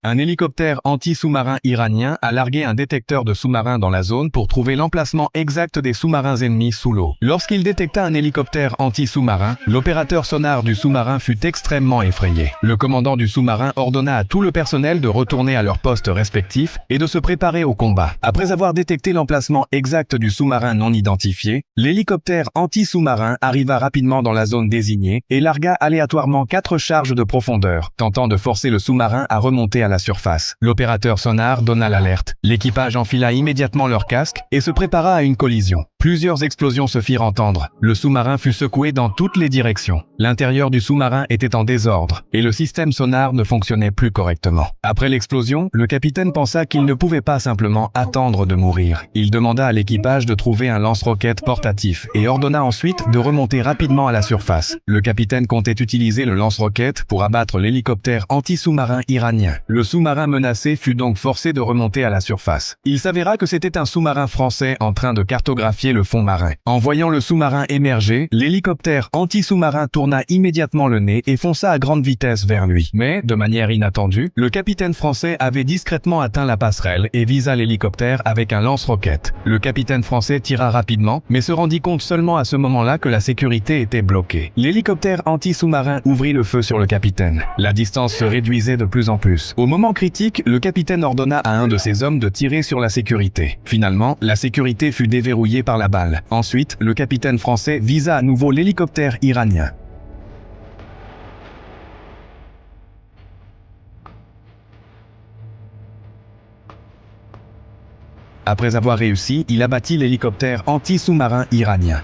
Un hélicoptère anti-sous-marin iranien a largué un détecteur de sous-marins dans la zone pour trouver l'emplacement exact des sous-marins ennemis sous l'eau. Lorsqu'il détecta un hélicoptère anti-sous-marin, l'opérateur sonar du sous-marin fut extrêmement effrayé. Le commandant du sous-marin ordonna à tout le personnel de retourner à leurs postes respectifs et de se préparer au combat. Après avoir détecté l'emplacement exact du sous-marin non identifié, l'hélicoptère anti-sous-marin arriva rapidement dans la zone désignée et largua aléatoirement 4 charges de profondeur, tentant de forcer le sous-marin à remonter à la surface. L'opérateur sonar donna l'alerte. L'équipage enfila immédiatement leur casque et se prépara à une collision. Plusieurs explosions se firent entendre. Le sous-marin fut secoué dans toutes les directions. L'intérieur du sous-marin était en désordre et le système sonar ne fonctionnait plus correctement. Après l'explosion, le capitaine pensa qu'il ne pouvait pas simplement attendre de mourir. Il demanda à l'équipage de trouver un lance-roquettes portatif et ordonna ensuite de remonter rapidement à la surface. Le capitaine comptait utiliser le lance-roquettes pour abattre l'hélicoptère anti-sous-marin iranien. Le sous-marin menacé fut donc forcé de remonter à la surface. Il s'avéra que c'était un sous-marin français en train de cartographier le fond marin. En voyant le sous-marin émerger, l'hélicoptère anti-sous-marin tourna immédiatement le nez et fonça à grande vitesse vers lui. Mais, de manière inattendue, le capitaine français avait discrètement atteint la passerelle et visa l'hélicoptère avec un lance-roquettes. Le capitaine français tira rapidement, mais se rendit compte seulement à ce moment-là que la sécurité était bloquée. L'hélicoptère anti-sous-marin ouvrit le feu sur le capitaine. La distance se réduisait de plus en plus. Au moment critique, le capitaine ordonna à un de ses hommes de tirer sur la sécurité. Finalement, la sécurité fut déverrouillée par la balle. Ensuite, le capitaine français visa à nouveau l'hélicoptère iranien. Après avoir réussi, il abattit l'hélicoptère anti-sous-marin iranien.